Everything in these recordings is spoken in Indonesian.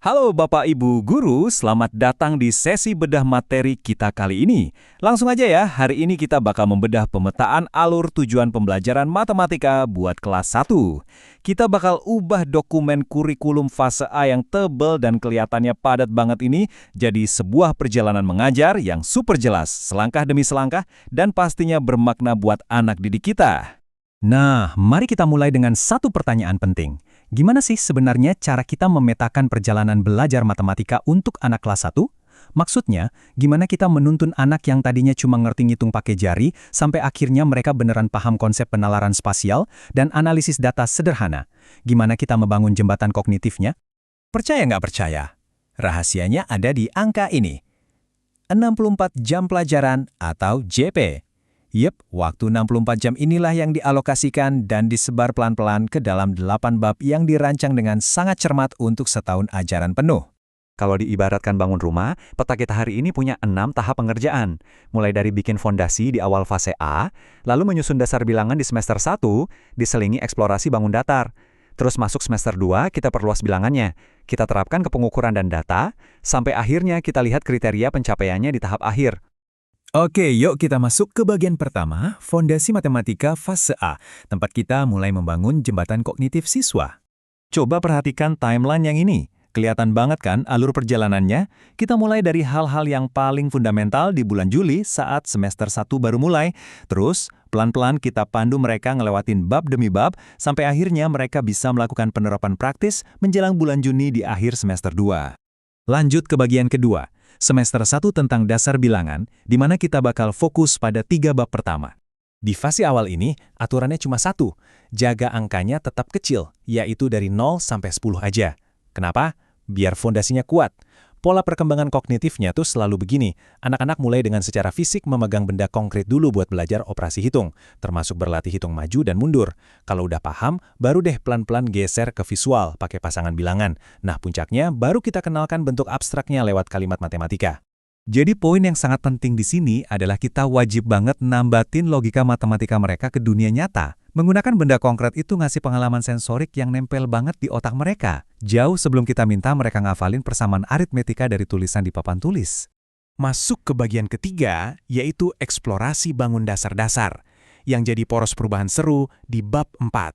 Halo Bapak Ibu Guru, selamat datang di sesi bedah materi kita kali ini. Langsung aja ya, hari ini kita bakal membedah pemetaan alur tujuan pembelajaran matematika buat kelas 1. Kita bakal ubah dokumen kurikulum fase A yang tebel dan kelihatannya padat banget ini jadi sebuah perjalanan mengajar yang super jelas, selangkah demi selangkah, dan pastinya bermakna buat anak didik kita. Nah, mari kita mulai dengan satu pertanyaan penting. Gimana sih sebenarnya cara kita memetakan perjalanan belajar matematika untuk anak kelas 1? Maksudnya, gimana kita menuntun anak yang tadinya cuma ngerti ngitung pakai jari, sampai akhirnya mereka beneran paham konsep penalaran spasial dan analisis data sederhana? Gimana kita membangun jembatan kognitifnya? Percaya nggak percaya? Rahasianya ada di angka ini. 64 jam pelajaran atau JP. Yep, waktu 64 jam inilah yang dialokasikan dan disebar pelan-pelan ke dalam 8 bab yang dirancang dengan sangat cermat untuk setahun ajaran penuh. Kalau diibaratkan bangun rumah, peta kita hari ini punya 6 tahap pengerjaan. Mulai dari bikin fondasi di awal fase A, lalu menyusun dasar bilangan di semester 1, diselingi eksplorasi bangun datar. Terus masuk semester 2, kita perluas bilangannya. Kita terapkan ke pengukuran dan data, sampai akhirnya kita lihat kriteria pencapaiannya di tahap akhir. Oke, yuk kita masuk ke bagian pertama, Fondasi Matematika Fase A, tempat kita mulai membangun jembatan kognitif siswa. Coba perhatikan timeline yang ini. Kelihatan banget kan alur perjalanannya? Kita mulai dari hal-hal yang paling fundamental di bulan Juli saat semester 1 baru mulai. Terus, pelan-pelan kita pandu mereka ngelewatin bab demi bab, sampai akhirnya mereka bisa melakukan penerapan praktis menjelang bulan Juni di akhir semester 2. Lanjut ke bagian kedua. Semester 1 tentang dasar bilangan, di mana kita bakal fokus pada 3 bab pertama. Di fase awal ini, aturannya cuma satu, jaga angkanya tetap kecil, yaitu dari 0 sampai 10 aja. Kenapa? Biar fondasinya kuat. Pola perkembangan kognitifnya tuh selalu begini, anak-anak mulai dengan secara fisik memegang benda konkret dulu buat belajar operasi hitung, termasuk berlatih hitung maju dan mundur. Kalau udah paham, baru deh pelan-pelan geser ke visual, pakai pasangan bilangan. Nah, puncaknya baru kita kenalkan bentuk abstraknya lewat kalimat matematika. Jadi poin yang sangat penting di sini adalah kita wajib banget nambatin logika matematika mereka ke dunia nyata. Menggunakan benda konkret itu ngasih pengalaman sensorik yang nempel banget di otak mereka, jauh sebelum kita minta mereka ngafalin persamaan aritmetika dari tulisan di papan tulis. Masuk ke bagian ketiga, yaitu eksplorasi bangun dasar-dasar, yang jadi poros perubahan seru di bab 4.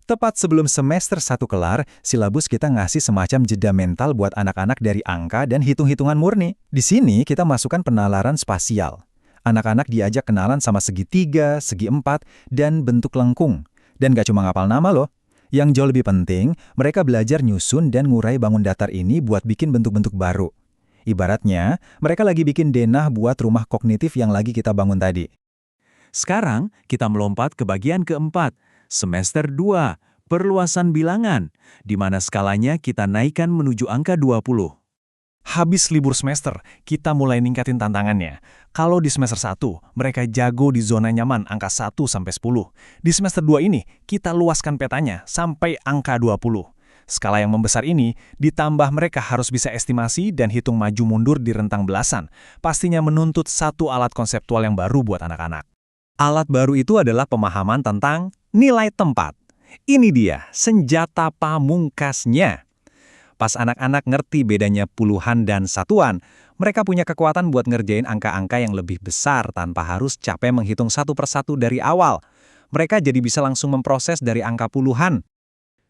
Tepat sebelum semester 1 kelar, silabus kita ngasih semacam jeda mental buat anak-anak dari angka dan hitung-hitungan murni. Di sini kita masukkan penalaran spasial. Anak-anak diajak kenalan sama segi 3, segi 4, dan bentuk lengkung. Dan gak cuma ngapal nama loh. Yang jauh lebih penting, mereka belajar nyusun dan ngurai bangun datar ini buat bikin bentuk-bentuk baru. Ibaratnya, mereka lagi bikin denah buat rumah kognitif yang lagi kita bangun tadi. Sekarang, kita melompat ke bagian keempat, semester 2, perluasan bilangan, di mana skalanya kita naikkan menuju angka 20. Habis libur semester, kita mulai ningkatin tantangannya. Kalau di semester 1, mereka jago di zona nyaman angka 1-10. Di semester 2 ini, kita luaskan petanya sampai angka 20. Skala yang membesar ini, ditambah mereka harus bisa estimasi dan hitung maju mundur di rentang belasan. Pastinya menuntut satu alat konseptual yang baru buat anak-anak. Alat baru itu adalah pemahaman tentang nilai tempat. Ini dia, senjata pamungkasnya. Pas anak-anak ngerti bedanya puluhan dan satuan, mereka punya kekuatan buat ngerjain angka-angka yang lebih besar tanpa harus capek menghitung satu persatu dari awal. Mereka jadi bisa langsung memproses dari angka puluhan.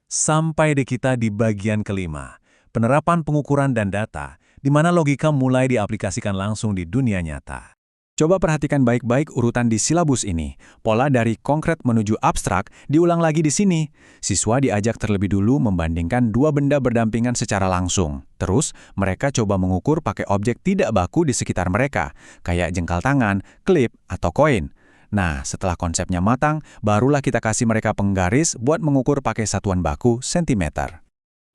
Sampai deh kita di bagian kelima, penerapan pengukuran dan data, di mana logika mulai diaplikasikan langsung di dunia nyata. Coba perhatikan baik-baik urutan di silabus ini. Pola dari konkret menuju abstrak diulang lagi di sini. Siswa diajak terlebih dulu membandingkan dua benda berdampingan secara langsung. Terus, mereka coba mengukur pakai objek tidak baku di sekitar mereka, kayak jengkal tangan, klip, atau koin. Nah, setelah konsepnya matang, barulah kita kasih mereka penggaris buat mengukur pakai satuan baku sentimeter.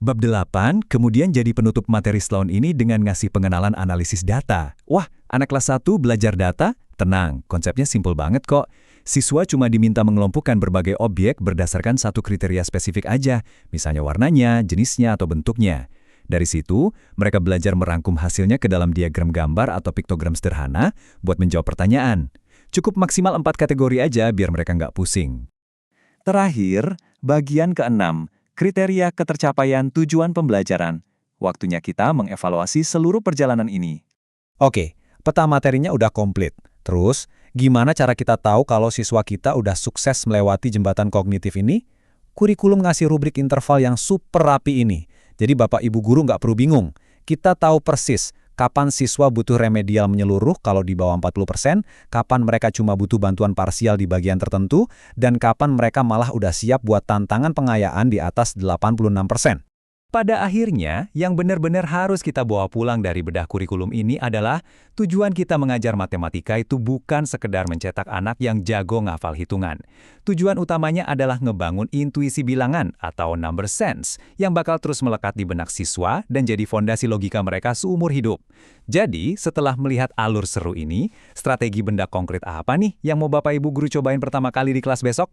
Bab 8 kemudian jadi penutup materi setahun ini dengan ngasih pengenalan analisis data. Wah, anak kelas 1 belajar data? Tenang, konsepnya simpel banget kok. Siswa cuma diminta mengelompokkan berbagai objek berdasarkan satu kriteria spesifik aja, misalnya warnanya, jenisnya, atau bentuknya. Dari situ, mereka belajar merangkum hasilnya ke dalam diagram gambar atau piktogram sederhana buat menjawab pertanyaan. Cukup maksimal 4 kategori aja biar mereka nggak pusing. Terakhir, bagian ke-6. Kriteria ketercapaian tujuan pembelajaran. waktunya kita mengevaluasi seluruh perjalanan ini. Oke, peta materinya udah komplit. Terus, gimana cara kita tahu kalau siswa kita udah sukses melewati jembatan kognitif ini? Kurikulum ngasih rubrik interval yang super rapi ini. Jadi Bapak Ibu Guru nggak perlu bingung. Kita tahu persis kapan siswa butuh remedial menyeluruh kalau di bawah 40%, kapan mereka cuma butuh bantuan parsial di bagian tertentu, dan kapan mereka malah udah siap buat tantangan pengayaan di atas 86%. Pada akhirnya, yang benar-benar harus kita bawa pulang dari bedah kurikulum ini adalah tujuan kita mengajar matematika itu bukan sekedar mencetak anak yang jago ngafal hitungan. Tujuan utamanya adalah ngebangun intuisi bilangan atau number sense yang bakal terus melekat di benak siswa dan jadi fondasi logika mereka seumur hidup. Jadi, setelah melihat alur seru ini, strategi benda konkret apa nih yang mau Bapak Ibu Guru cobain pertama kali di kelas besok?